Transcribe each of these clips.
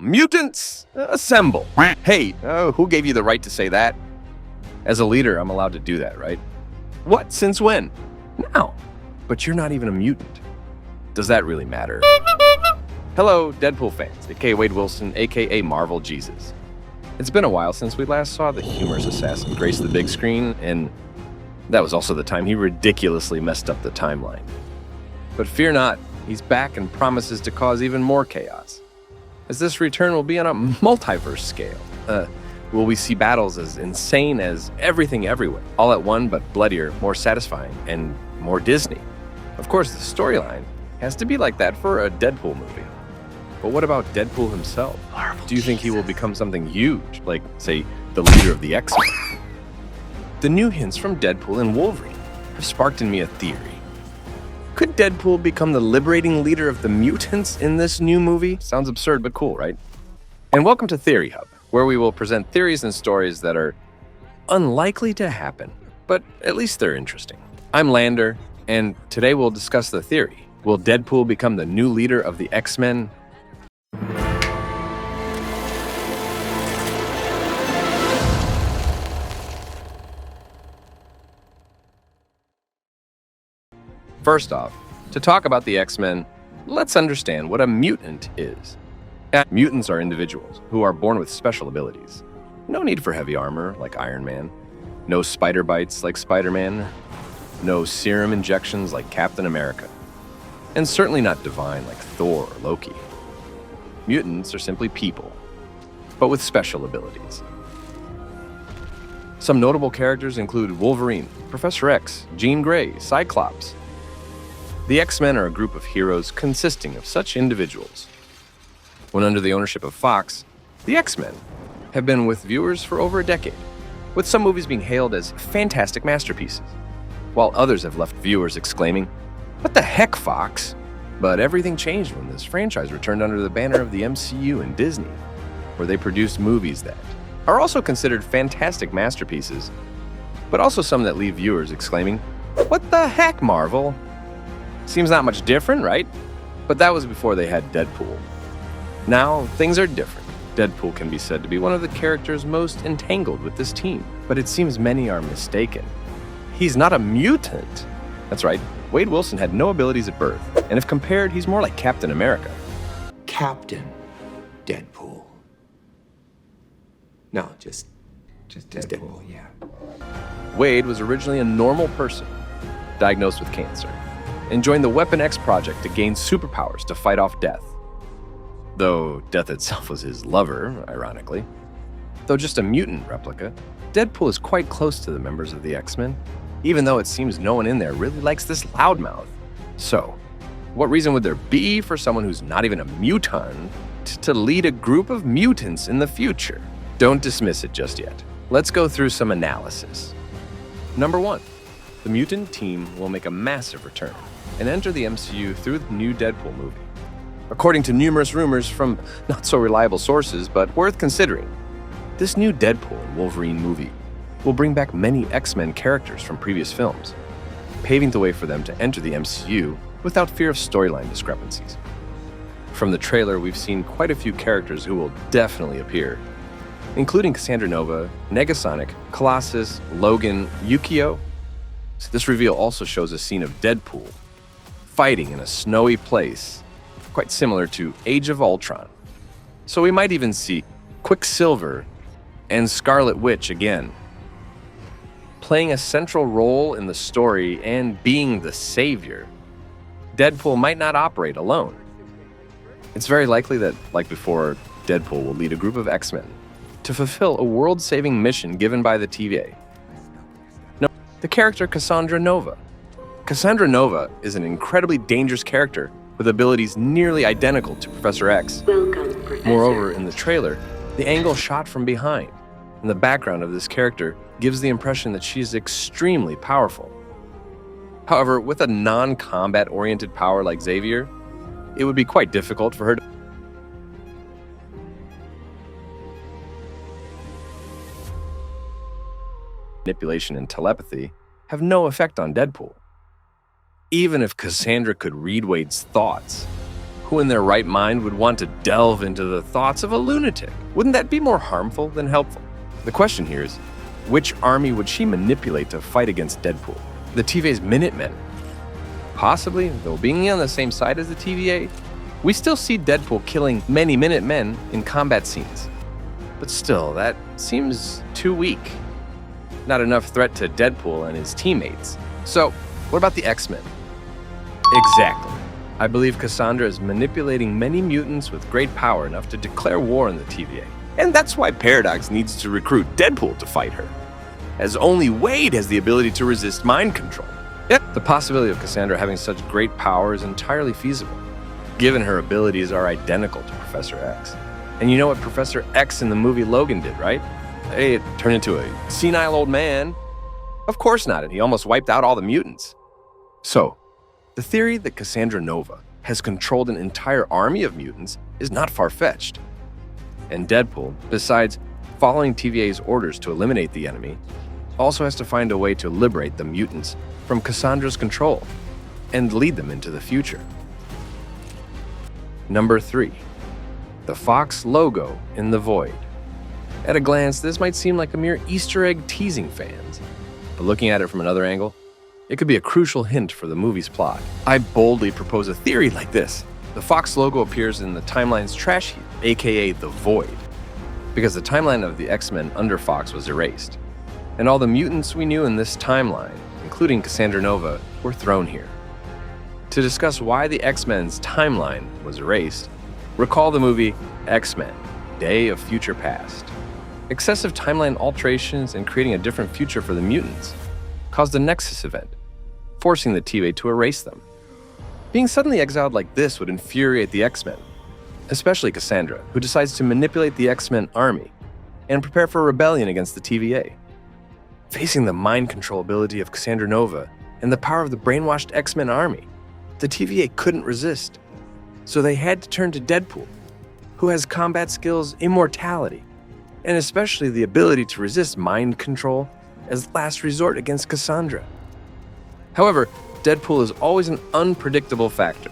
Mutants, assemble. Hey, who gave you the right to say that? As a leader, I'm allowed to do that, right? What? Since when? Now. But you're not even a mutant. Does that really matter? Hello, Deadpool fans, aka Wade Wilson, aka Marvel Jesus. It's been a while since we last saw the humorous assassin grace the big screen, and that was also the time he ridiculously messed up the timeline. But fear not, he's back and promises to cause even more chaos, as this return will be on a multiverse scale. Will we see battles as insane as Everything Everywhere, all at one but bloodier, more satisfying, and more Disney? Of course, the storyline has to be like that for a Deadpool movie. But what about Deadpool himself? Do you think he will become something huge, like, say, the leader of the X-Men? The new hints from Deadpool and Wolverine have sparked in me a theory. Could Deadpool become the liberating leader of the mutants in this new movie? Sounds absurd, but cool, right? And welcome to Theory Hub, where we will present theories and stories that are unlikely to happen, but at least they're interesting. I'm Lander, and today we'll discuss the theory. Will Deadpool become the new leader of the X-Men? First off, to talk about the X-Men, let's understand what a mutant is. Mutants are individuals who are born with special abilities. No need for heavy armor like Iron Man, no spider bites like Spider-Man, no serum injections like Captain America, and certainly not divine like Thor or Loki. Mutants are simply people, but with special abilities. Some notable characters include Wolverine, Professor X, Jean Grey, Cyclops. The X-Men are a group of heroes consisting of such individuals. When under the ownership of Fox, the X-Men have been with viewers for over a decade, with some movies being hailed as fantastic masterpieces, while others have left viewers exclaiming, "What the heck, Fox?" But everything changed when this franchise returned under the banner of the MCU and Disney, where they produced movies that are also considered fantastic masterpieces, but also some that leave viewers exclaiming, "What the heck, Marvel?" Seems not much different, right? But that was before they had Deadpool. Now, things are different. Deadpool can be said to be one of the characters most entangled with this team, but it seems many are mistaken. He's not a mutant. That's right, Wade Wilson had no abilities at birth, and if compared, he's more like Captain America. Captain Deadpool. No, just Deadpool, yeah. Wade was originally a normal person, diagnosed with cancer, and joined the Weapon X project to gain superpowers to fight off death. Though death itself was his lover, ironically. Though just a mutant replica, Deadpool is quite close to the members of the X-Men, even though it seems no one in there really likes this loudmouth. So, what reason would there be for someone who's not even a mutant to lead a group of mutants in the future? Don't dismiss it just yet. Let's go through some analysis. Number 1, the mutant team will make a massive return and enter the MCU through the new Deadpool movie. According to numerous rumors from not-so-reliable sources, but worth considering, this new Deadpool and Wolverine movie will bring back many X-Men characters from previous films, paving the way for them to enter the MCU without fear of storyline discrepancies. From the trailer, we've seen quite a few characters who will definitely appear, including Cassandra Nova, Negasonic, Colossus, Logan, Yukio. This reveal also shows a scene of Deadpool fighting in a snowy place, quite similar to Age of Ultron. So we might even see Quicksilver and Scarlet Witch again, playing a central role in the story and being the savior. Deadpool might not operate alone. It's very likely that, like before, Deadpool will lead a group of X-Men to fulfill a world-saving mission given by the TVA. No, the character Cassandra Nova. Cassandra Nova is an incredibly dangerous character with abilities nearly identical to Professor X. Welcome, Professor. Moreover, in the trailer, the angle shot from behind and the background of this character gives the impression that she is extremely powerful. However, with a non-combat oriented power like Xavier, it would be quite difficult for her to manipulation and telepathy have no effect on Deadpool. Even if Cassandra could read Wade's thoughts, Who in their right mind would want to delve into the thoughts of a lunatic? Wouldn't that be more harmful than helpful? The question here is, which army would she manipulate to fight against Deadpool? The TVA's Minutemen? Possibly, though being on the same side as the TVA, we still see Deadpool killing many Minutemen in combat scenes. But still, that seems too weak. Not enough threat to Deadpool and his teammates. So, what about the X-Men? Exactly. I believe Cassandra is manipulating many mutants with great power enough to declare war on the TVA. And that's why Paradox needs to recruit Deadpool to fight her, as only Wade has the ability to resist mind control. Yet, the possibility of Cassandra having such great power is entirely feasible, given her abilities are identical to Professor X. And you know what Professor X in the movie Logan did, right? Hey, it turned into a senile old man. Of course not, and he almost wiped out all the mutants. So, the theory that Cassandra Nova has controlled an entire army of mutants is not far-fetched. And Deadpool, besides following TVA's orders to eliminate the enemy, also has to find a way to liberate the mutants from Cassandra's control and lead them into the future. Number 3. The Fox logo in the void. At a glance, this might seem like a mere Easter egg teasing fans, but looking at it from another angle, it could be a crucial hint for the movie's plot. I boldly propose a theory like this. The Fox logo appears in the timeline's trash heap, aka the Void, because the timeline of the X-Men under Fox was erased, and all the mutants we knew in this timeline, including Cassandra Nova, were thrown here. To discuss why the X-Men's timeline was erased, recall the movie X-Men: Day of Future Past. Excessive timeline alterations and creating a different future for the mutants caused a Nexus event, forcing the TVA to erase them. Being suddenly exiled like this would infuriate the X-Men, especially Cassandra, who decides to manipulate the X-Men army and prepare for rebellion against the TVA. Facing the mind control ability of Cassandra Nova and the power of the brainwashed X-Men army, the TVA couldn't resist, so they had to turn to Deadpool, who has combat skills, immortality, and especially the ability to resist mind control as last resort against Cassandra. However, Deadpool is always an unpredictable factor.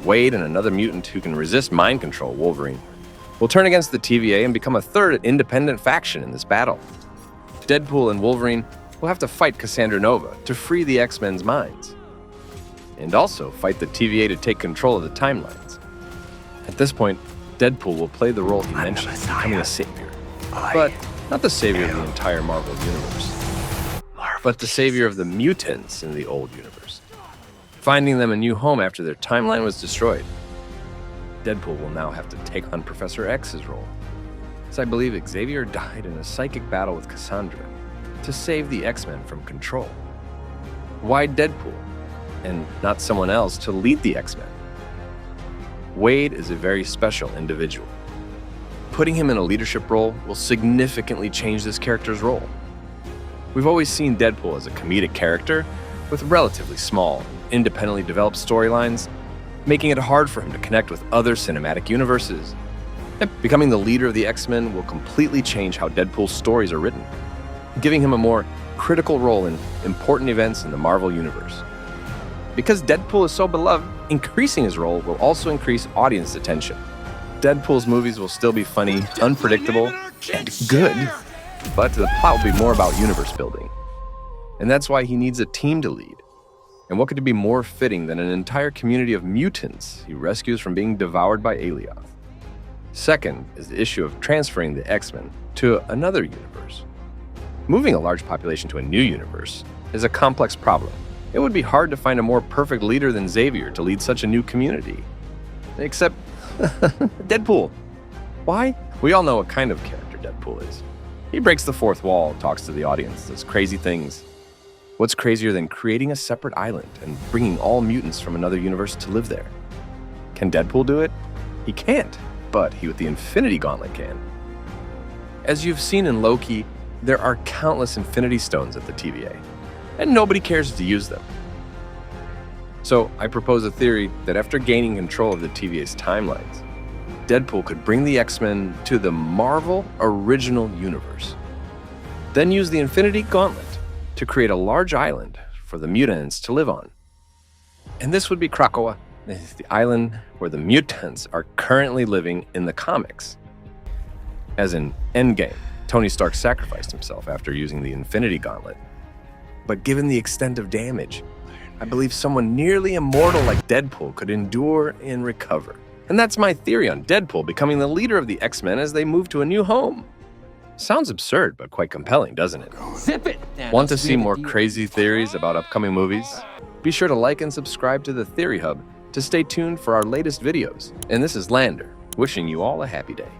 Wade and another mutant who can resist mind control, Wolverine, will turn against the TVA and become a third independent faction in this battle. Deadpool and Wolverine will have to fight Cassandra Nova to free the X-Men's minds, and also fight the TVA to take control of the timelines. At this point, Deadpool will play the role he mentioned, becoming a savior. But not the savior of the entire Marvel universe, but the savior of the mutants in the old universe, finding them a new home after their timeline was destroyed. Deadpool will now have to take on Professor X's role, as I believe Xavier died in a psychic battle with Cassandra to save the X-Men from control. Why Deadpool, and not someone else to lead the X-Men? Wade is a very special individual. Putting him in a leadership role will significantly change this character's role. We've always seen Deadpool as a comedic character with relatively small, independently developed storylines, making it hard for him to connect with other cinematic universes. And becoming the leader of the X-Men will completely change how Deadpool's stories are written, giving him a more critical role in important events in the Marvel Universe. Because Deadpool is so beloved, increasing his role will also increase audience attention. Deadpool's movies will still be funny, unpredictable, and good, but the plot will be more about universe building. And that's why he needs a team to lead. And what could be more fitting than an entire community of mutants he rescues from being devoured by Alioth? Second is the issue of transferring the X-Men to another universe. Moving a large population to a new universe is a complex problem. It would be hard to find a more perfect leader than Xavier to lead such a new community. Except Deadpool. Why? We all know what kind of character Deadpool is. He breaks the fourth wall, talks to the audience, does crazy things. What's crazier than creating a separate island and bringing all mutants from another universe to live there? Can Deadpool do it? He can't, but he with the Infinity Gauntlet can. As you've seen in Loki, there are countless Infinity Stones at the TVA, and nobody cares to use them. So I propose a theory that after gaining control of the TVA's timelines, Deadpool could bring the X-Men to the Marvel original universe, then use the Infinity Gauntlet to create a large island for the mutants to live on. And this would be Krakoa, is the island where the mutants are currently living in the comics. As in Endgame, Tony Stark sacrificed himself after using the Infinity Gauntlet. But given the extent of damage, I believe someone nearly immortal like Deadpool could endure and recover. And that's my theory on Deadpool becoming the leader of the X-Men as they move to a new home. Sounds absurd, but quite compelling, doesn't it? Zip it! Want to see more crazy theories about upcoming movies? Be sure to like and subscribe to the Theory Hub to stay tuned for our latest videos. And this is Lander, wishing you all a happy day.